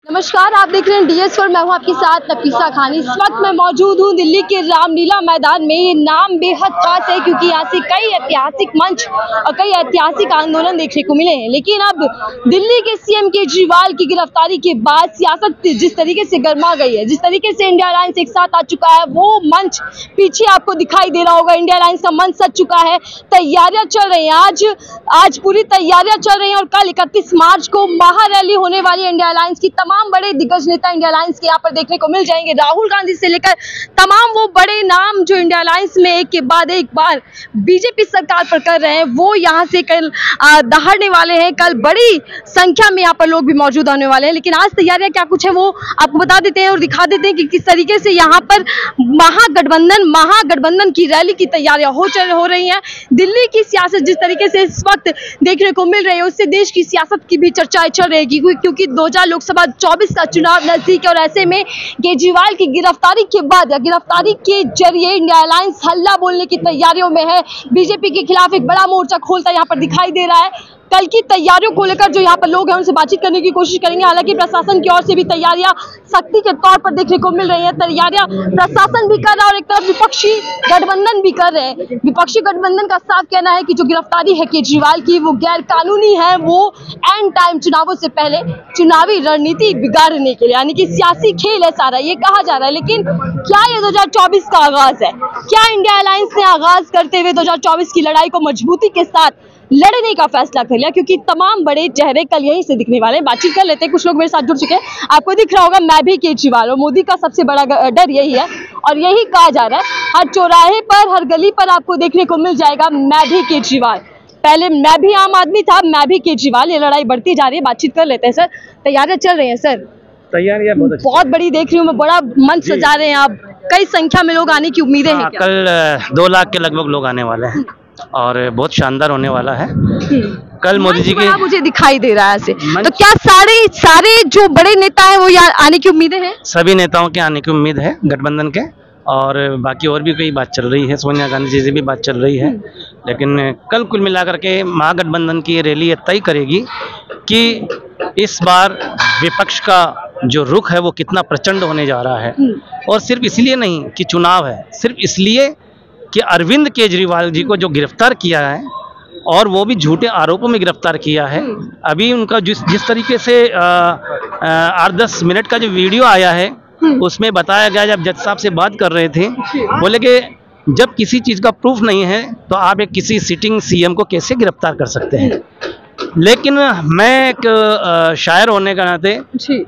नमस्कार, आप देख रहे हैं DS4। मैं हूं आपके साथ नफीसा खान। इस वक्त मैं मौजूद हूं दिल्ली के रामलीला मैदान में। ये नाम बेहद खास है क्योंकि यहाँ से कई ऐतिहासिक मंच और कई ऐतिहासिक आंदोलन देखने को मिले हैं। लेकिन अब दिल्ली के CM केजरीवाल की गिरफ्तारी के बाद सियासत जिस तरीके से गर्मा गई है, जिस तरीके से इंडिया अलायंस एक साथ आ चुका है, वो मंच पीछे आपको दिखाई दे रहा होगा। इंडिया अलायंस का मंच सज चुका है, तैयारियां चल रही हैं। आज पूरी तैयारियां चल रही हैं और कल 31 मार्च को महारैली होने वाली है। इंडिया अलायंस की तमाम बड़े दिग्गज नेता इंडिया अलायंस के यहाँ पर देखने को मिल जाएंगे। राहुल गांधी से लेकर तमाम वो बड़े नाम जो इंडिया अलायंस में एक के बाद एक बार बीजेपी सरकार पर कर रहे हैं, वो यहाँ से कल दहाड़ने वाले हैं। कल बड़ी संख्या में यहाँ पर लोग भी मौजूद होने वाले हैं। लेकिन आज तैयारियां क्या कुछ है वो आपको बता देते हैं और दिखा देते हैं कि किस तरीके से यहाँ पर महागठबंधन की रैली की तैयारियां हो रही हैं। दिल्ली की सियासत जिस तरीके से इस वक्त देखने को मिल रही है, उससे देश की सियासत की भी चर्चाएं चल रही है क्योंकि 2000 लोकसभा 24 का चुनाव नजदीक है। और ऐसे में केजरीवाल की गिरफ्तारी के बाद या गिरफ्तारी के जरिए इंडिया अलायंस हल्ला बोलने की तैयारियों में है। बीजेपी के खिलाफ एक बड़ा मोर्चा खोलता यहाँ पर दिखाई दे रहा है। कल की तैयारियों को लेकर जो यहाँ पर लोग हैं उनसे बातचीत करने की कोशिश करेंगे। हालांकि प्रशासन की ओर से भी तैयारियां सख्ती के तौर पर देखने को मिल रही हैं। तैयारियां प्रशासन भी कर रहा है और एक तरफ विपक्षी गठबंधन भी कर रहे हैं। विपक्षी गठबंधन का साफ कहना है कि जो गिरफ्तारी है केजरीवाल की वो गैर कानूनी है। वो एंड टाइम चुनावों से पहले चुनावी रणनीति बिगाड़ने के लिए, यानी कि सियासी खेल है सारा, ये कहा जा रहा है। लेकिन क्या ये 2024 का आगाज है? क्या इंडिया अलायंस ने आगाज करते हुए 2024 की लड़ाई को मजबूती के साथ लड़ने का फैसला कर लिया? क्योंकि तमाम बड़े चेहरे कल यहीं से दिखने वाले हैं। बातचीत कर लेते हैं, कुछ लोग मेरे साथ जुड़ चुके हैं। आपको दिख रहा होगा मैं भी केजरीवाल, और मोदी का सबसे बड़ा डर यही है और यही कहा जा रहा है। हर चौराहे पर, हर गली पर आपको देखने को मिल जाएगा मैं भी केजरीवाल। पहले मैं भी आम आदमी था, मैं भी केजरीवाल। ये लड़ाई बढ़ती जा रही है। बातचीत कर लेते हैं सर। तैयारियां चल रही है सर? तैयारियां बहुत बड़ी देख रही हूँ मैं, बड़ा मंच सजा रहे हैं आप। कई संख्या में लोग आने की उम्मीदें हैं क्या? कल 2 लाख के लगभग लोग आने वाले हैं और बहुत शानदार होने वाला है। कल मोदी जी के मुझे दिखाई दे रहा है ऐसे। तो क्या सारे जो बड़े नेता हैं वो यहाँ आने की उम्मीदें हैं? सभी नेताओं के आने की उम्मीद है गठबंधन के, और बाकी और भी कई बात चल रही है। सोनिया गांधी जी से भी बात चल रही है। लेकिन कल कुल मिलाकर के महागठबंधन की रैली ये तय करेगी कि इस बार विपक्ष का जो रुख है वो कितना प्रचंड होने जा रहा है। और सिर्फ इसलिए नहीं कि चुनाव है, सिर्फ इसलिए कि अरविंद केजरीवाल जी को जो गिरफ्तार किया है और वो भी झूठे आरोपों में गिरफ्तार किया है। अभी उनका जिस तरीके से 8-10 मिनट का जो वीडियो आया है उसमें बताया गया, जब जज साहब से बात कर रहे थे, बोले कि जब किसी चीज़ का प्रूफ नहीं है तो आप एक किसी सिटिंग CM को कैसे गिरफ्तार कर सकते हैं। लेकिन मैं एक शायर होने के नाते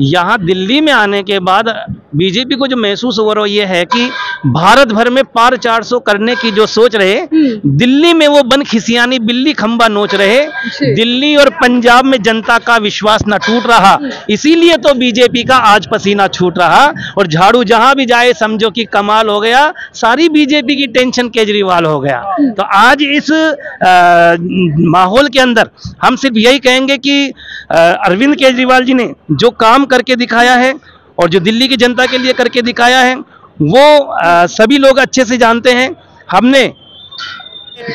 यहाँ दिल्ली में आने के बाद बीजेपी को जो महसूस हो रहा है ये है कि भारत भर में पार 400 करने की जो सोच रहे, दिल्ली में वो बन खिसियानी बिल्ली खंबा नोच रहे। दिल्ली और पंजाब में जनता का विश्वास न टूट रहा, इसीलिए तो बीजेपी का आज पसीना छूट रहा। और झाड़ू जहां भी जाए समझो कि कमाल हो गया, सारी बीजेपी की टेंशन केजरीवाल हो गया। तो आज इस माहौल के अंदर हम सिर्फ यही कहेंगे कि अरविंद केजरीवाल जी ने जो काम करके दिखाया है और जो दिल्ली की जनता के लिए करके दिखाया है वो सभी लोग अच्छे से जानते हैं। हमने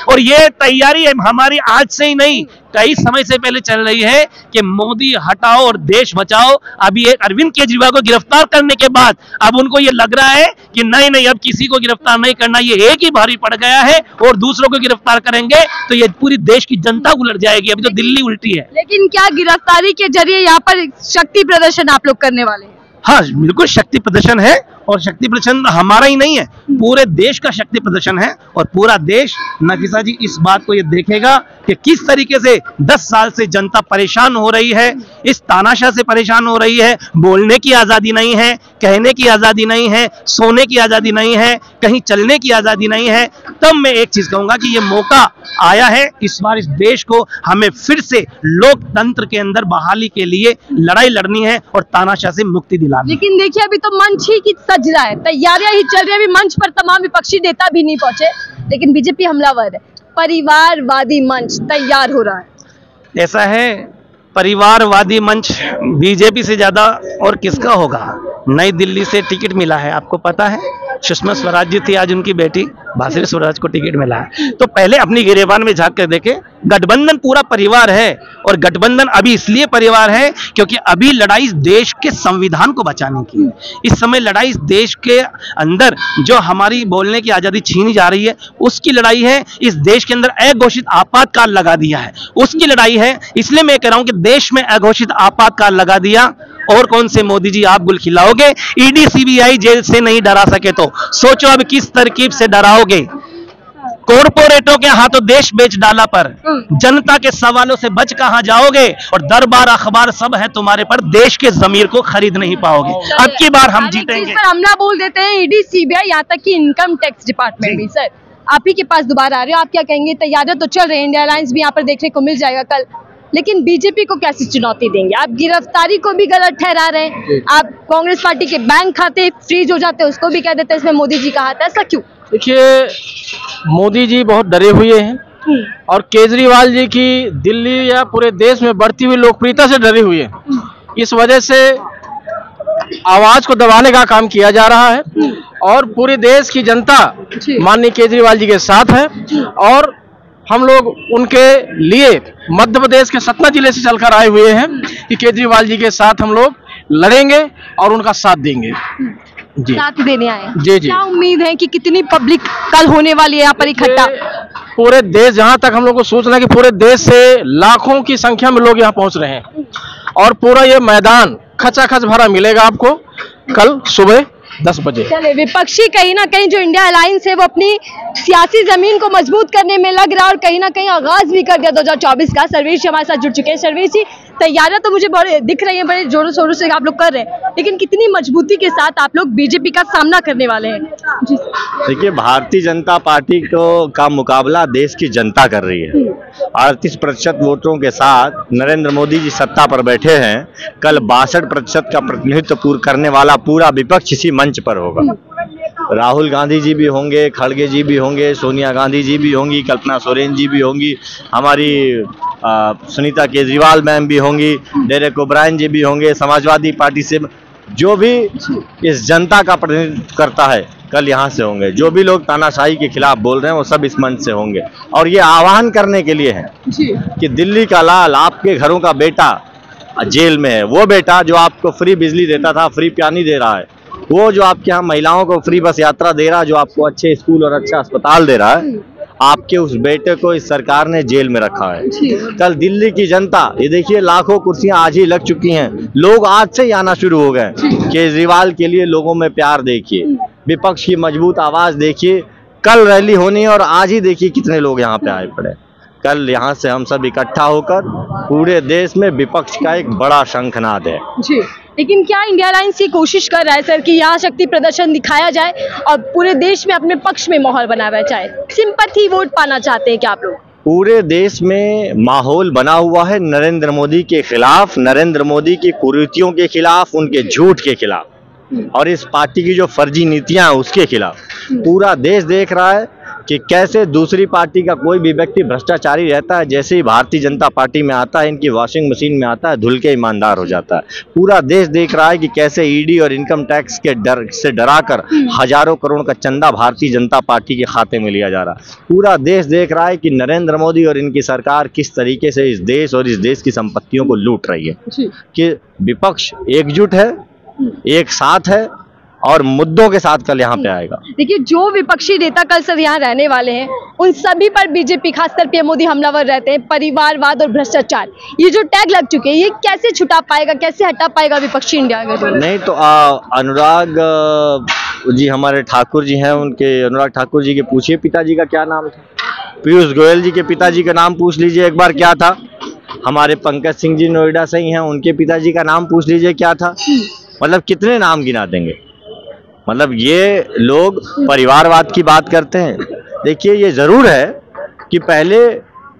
और ये तैयारी हमारी आज से ही नहीं, कई समय से पहले चल रही है कि मोदी हटाओ और देश बचाओ। अभी एक अरविंद केजरीवाल को गिरफ्तार करने के बाद अब उनको ये लग रहा है कि नहीं अब किसी को गिरफ्तार नहीं करना, ये एक ही भारी पड़ गया है और दूसरों को गिरफ्तार करेंगे तो ये पूरी देश की जनता उलट जाएगी। अभी तो दिल्ली उल्टी है। लेकिन क्या गिरफ्तारी के जरिए यहाँ पर शक्ति प्रदर्शन आप लोग करने वाले हैं? हाँ, बिल्कुल शक्ति प्रदर्शन है, और शक्ति प्रदर्शन हमारा ही नहीं है, पूरे देश का शक्ति प्रदर्शन है। और पूरा देश, नफीसा जी, इस बात को ये देखेगा कि किस तरीके से 10 साल से जनता परेशान हो रही है, इस तानाशाह से परेशान हो रही है। बोलने की आज़ादी नहीं है, कहने की आज़ादी नहीं है, सोने की आज़ादी नहीं है, कहीं चलने की आज़ादी नहीं है। तब मैं एक चीज़ कहूँगा कि ये मौका आया है इस बार इस देश को हमें फिर से लोकतंत्र के अंदर बहाली के लिए लड़ाई लड़नी है और तानाशाह से मुक्ति दिलानी। लेकिन देखिए अभी तो मंच ही की सज रहा है, तैयारियां ही चल रही है। अभी मंच पर तमाम विपक्षी नेता भी नहीं पहुंचे, लेकिन बीजेपी हमलावर है। परिवारवादी मंच तैयार हो रहा है। ऐसा है, परिवारवादी मंच बीजेपी से ज्यादा और किसका होगा? नई दिल्ली से टिकट मिला है, आपको पता है। सुषमा स्वराज जी थी, आज उनकी बेटी भासरी स्वराज को टिकट मिला है। तो पहले अपनी गिरेबान में झांक कर देखे, गठबंधन पूरा परिवार है, और गठबंधन अभी इसलिए परिवार है क्योंकि अभी लड़ाई देश के संविधान को बचाने की है। इस समय लड़ाई देश के अंदर जो हमारी बोलने की आजादी छीनी जा रही है उसकी लड़ाई है। इस देश के अंदर अघोषित आपातकाल लगा दिया है उसकी लड़ाई है। इसलिए मैं कह रहा हूं कि देश में अघोषित आपातकाल लगा दिया, और कौन से मोदी जी आप गुल खिलाओगे? ईडी सीबीआई जेल से नहीं डरा सके तो सोचो अब किस तरकीब से डराओगे। कॉरपोरेटों के हाथों देश बेच डाला पर जनता के सवालों से बच कहां जाओगे? और दरबार अखबार सब है तुम्हारे पर, देश के जमीर को खरीद नहीं पाओगे। अब की बार हम जीतेंगे। हमला बोल देते हैं ईडी सीबीआई, यहाँ तक कि इनकम टैक्स डिपार्टमेंट भी। सर आप ही के पास दोबारा आ रहे हो, आप क्या कहेंगे? तैयारियां तो चल रही है, इंडिया अलायंस भी यहाँ पर देखने को मिल जाएगा कल, लेकिन बीजेपी को कैसी चुनौती देंगे? आप गिरफ्तारी को भी गलत ठहरा रहे हैं, आप कांग्रेस पार्टी के बैंक खाते फ्रीज हो जाते हैं उसको भी कह देते हैं इसमें मोदी जी का हाथ है, ऐसा क्यों? देखिए, मोदी जी बहुत डरे हुए हैं और केजरीवाल जी की दिल्ली या पूरे देश में बढ़ती हुई लोकप्रियता से डरे हुए हैं। इस वजह से आवाज को दबाने का काम किया जा रहा है, और पूरे देश की जनता माननीय केजरीवाल जी के साथ है, और हम लोग उनके लिए मध्य प्रदेश के सतना जिले से चलकर आए हुए हैं कि केजरीवाल जी के साथ हम लोग लड़ेंगे और उनका साथ देंगे। जी, साथ देने आए हैं। जी जी। क्या उम्मीद है कि कितनी पब्लिक कल होने वाली है यहाँ पर इकट्ठा? पूरे देश, जहां तक हम लोग को सूचना है कि पूरे देश से लाखों की संख्या में लोग यहाँ पहुंच रहे हैं, और पूरा ये मैदान खचाखच भरा मिलेगा आपको कल सुबह 10 बजे। चले, विपक्षी कहीं ना कहीं जो इंडिया अलायंस है वो अपनी सियासी जमीन को मजबूत करने में लग रहा है, और कहीं ना कहीं आगाज भी कर दिया 2024 का। सर्वेश जी हमारे साथ जुड़ चुके हैं। सर्वेश जी, तैयारियां तो मुझे बड़े दिख रही हैं, बड़े जोरों शोरों से आप लोग कर रहे हैं, लेकिन कितनी मजबूती के साथ आप लोग बीजेपी का सामना करने वाले हैं? जी देखिए, भारतीय जनता पार्टी का मुकाबला देश की जनता कर रही है। 38% वोटों के साथ नरेंद्र मोदी जी सत्ता पर बैठे हैं। कल 62% का प्रतिनिधित्व करने वाला पूरा विपक्ष इसी मंच पर होगा। राहुल गांधी जी भी होंगे, खड़गे जी भी होंगे, सोनिया गांधी जी भी होंगी, कल्पना सोरेन जी भी होंगी, हमारी सुनीता केजरीवाल मैम भी होंगी, डेरेक ओब्रायन जी भी होंगे। समाजवादी पार्टी से जो भी इस जनता का प्रतिनिधित्व करता है कल यहाँ से होंगे। जो भी लोग तानाशाही के खिलाफ बोल रहे हैं वो सब इस मंच से होंगे, और ये आह्वान करने के लिए है कि दिल्ली का लाल, आपके घरों का बेटा जेल में है। वो बेटा जो आपको फ्री बिजली देता था, फ्री पानी दे रहा है, वो जो आपके यहाँ महिलाओं को फ्री बस यात्रा दे रहा है, जो आपको अच्छे स्कूल और अच्छा अस्पताल दे रहा है, आपके उस बेटे को इस सरकार ने जेल में रखा है। कल दिल्ली की जनता, ये देखिए लाखों कुर्सियां आज ही लग चुकी हैं, लोग आज से ही आना शुरू हो गए। केजरीवाल के लिए लोगों में प्यार देखिए, विपक्ष की मजबूत आवाज देखिए। कल रैली होनी है और आज ही देखिए कितने लोग यहाँ पे आए पड़े। कल यहाँ से हम सब इकट्ठा होकर पूरे देश में विपक्ष का एक बड़ा शंखनाद है। जी, लेकिन क्या इंडिया अलायंस ये कोशिश कर रहा है सर कि यहाँ शक्ति प्रदर्शन दिखाया जाए और पूरे देश में अपने पक्ष में माहौल बनाया जाए? सिंपैथी वोट पाना चाहते हैं क्या आप लोग? पूरे देश में माहौल बना हुआ है नरेंद्र मोदी के खिलाफ, नरेंद्र मोदी की कुरीतियों के खिलाफ, उनके झूठ के खिलाफ, और इस पार्टी की जो फर्जी नीतियां हैं उसके खिलाफ। पूरा देश देख रहा है कि कैसे दूसरी पार्टी का कोई भी व्यक्ति भ्रष्टाचारी रहता है, जैसे ही भारतीय जनता पार्टी में आता है, इनकी वॉशिंग मशीन में आता है, धुल के ईमानदार हो जाता है। पूरा देश देख रहा है कि कैसे ईडी और इनकम टैक्स के डर से डराकर हजारों करोड़ का चंदा भारतीय जनता पार्टी के खाते में लिया जा रहा है। पूरा देश देख रहा है कि नरेंद्र मोदी और इनकी सरकार किस तरीके से इस देश और इस देश की संपत्तियों को लूट रही है, कि विपक्ष एकजुट है, एक साथ है और मुद्दों के साथ कल यहाँ पे आएगा। देखिए, जो विपक्षी नेता कल सर यहाँ रहने वाले हैं उन सभी पर बीजेपी खासकर पीएम मोदी हमलावर रहते हैं। परिवारवाद और भ्रष्टाचार, ये जो टैग लग चुके हैं, ये कैसे छुटा पाएगा, कैसे हटा पाएगा विपक्षी इंडिया का? नहीं तो अनुराग जी हमारे ठाकुर जी हैं, उनके अनुराग ठाकुर जी के पूछिए पिताजी का क्या नाम था। पीयूष गोयल जी के पिताजी का नाम पूछ लीजिए एक बार क्या था। हमारे पंकज सिंह जी नोएडा से ही हैं, उनके पिताजी का नाम पूछ लीजिए क्या था। मतलब कितने नाम गिना देंगे। मतलब ये लोग परिवारवाद की बात करते हैं। देखिए, ये जरूर है कि पहले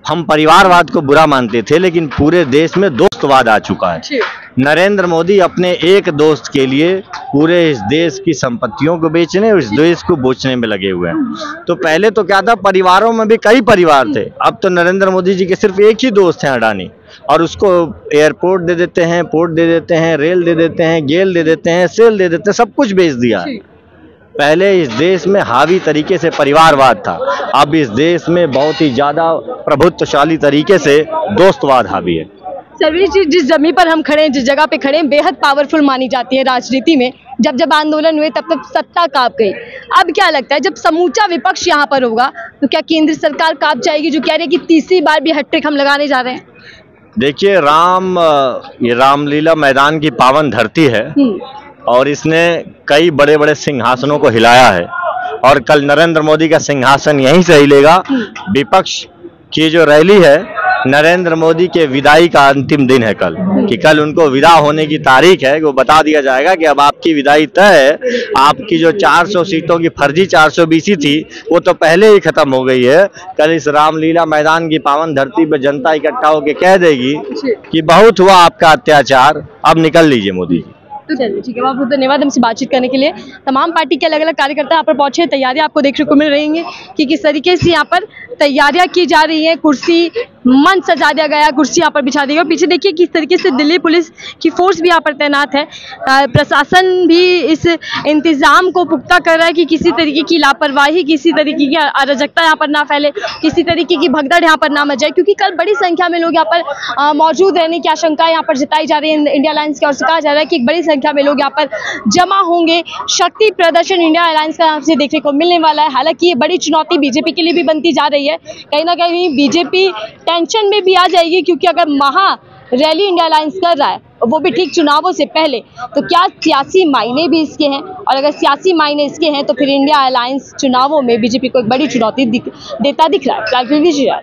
हम परिवारवाद को बुरा मानते थे, लेकिन पूरे देश में दोस्तवाद आ चुका है। नरेंद्र मोदी अपने एक दोस्त के लिए पूरे इस देश की संपत्तियों को बेचने, इस देश को बेचने में लगे हुए हैं। तो पहले तो क्या था, परिवारों में भी कई परिवार थे। अब तो नरेंद्र मोदी जी के सिर्फ एक ही दोस्त हैं, अडानी, और उसको एयरपोर्ट दे देते हैं, पोर्ट दे देते हैं, रेल दे देते हैं, गेल दे देते हैं, सेल दे देते हैं, सब कुछ बेच दिया है। पहले इस देश में हावी तरीके से परिवारवाद था, अब इस देश में बहुत ही ज़्यादा प्रभुत्वशाली तरीके से दोस्तवाद हावी है। सर्वेश जी, जिस जमीन पर हम खड़े हैं, जिस जगह पे खड़े हैं, बेहद पावरफुल मानी जाती है राजनीति में। जब जब आंदोलन हुए तब तब सत्ता कांप गई। अब क्या लगता है, जब समूचा विपक्ष यहाँ पर होगा तो क्या केंद्र सरकार कांप जाएगी, जो कह रहे हैं कि तीसरी बार भी हैट्रिक हम लगाने जा रहे हैं? देखिए, ये रामलीला मैदान की पावन धरती है और इसने कई बड़े बड़े सिंहासनों को हिलाया है और कल नरेंद्र मोदी का सिंहासन यहीं से हिलेगा। विपक्ष की जो रैली है, नरेंद्र मोदी के विदाई का अंतिम दिन है कल, कि कल उनको विदा होने की तारीख है, वो बता दिया जाएगा कि अब आपकी विदाई तय है। आपकी जो 400 सीटों की फर्जी 420 थी वो तो पहले ही खत्म हो गई है। कल इस रामलीला मैदान की पावन धरती पर जनता इकट्ठा होकर कह देगी कि बहुत हुआ आपका अत्याचार, अब निकल लीजिए मोदी जी। तो चलिए ठीक है, बहुत बहुत धन्यवाद हमसे बातचीत करने के लिए। तमाम पार्टी के अलग अलग कार्यकर्ता यहाँ पर पहुंचे, तैयारियां आपको देखने को मिल रही हैं कि किस तरीके से यहाँ पर तैयारियां की जा रही हैं। कुर्सी मंच सजा दिया गया, कुर्सी यहाँ पर बिछा दी गई। पीछे देखिए किस तरीके से दिल्ली पुलिस की फोर्स भी यहाँ पर तैनात है। प्रशासन भी इस इंतजाम को पुख्ता कर रहा है कि किसी तरीके की लापरवाही, किसी तरीके की अराजकता यहाँ पर ना फैले, किसी तरीके की भगदड़ यहाँ पर ना मच जाए, क्योंकि कल बड़ी संख्या में लोग यहाँ पर मौजूद रहने की आशंका यहाँ पर जताई जा रही है। इंडिया अलायंस की ओर से कहा जा रहा है कि एक बड़ी संख्या में लोग यहाँ पर जमा होंगे। शक्ति प्रदर्शन इंडिया अलायंस का यहाँ से देखने को मिलने वाला है। हालांकि ये बड़ी चुनौती बीजेपी के लिए भी बनती जा रही है। कहीं ना कहीं बीजेपी टेंशन में भी आ जाएगी, क्योंकि अगर महा रैली इंडिया अलायंस कर रहा है, वो भी ठीक चुनावों से पहले, तो क्या सियासी मायने भी इसके हैं? और अगर सियासी मायने इसके हैं तो फिर इंडिया अलायंस चुनावों में बीजेपी को एक बड़ी चुनौती देता दिख रहा है।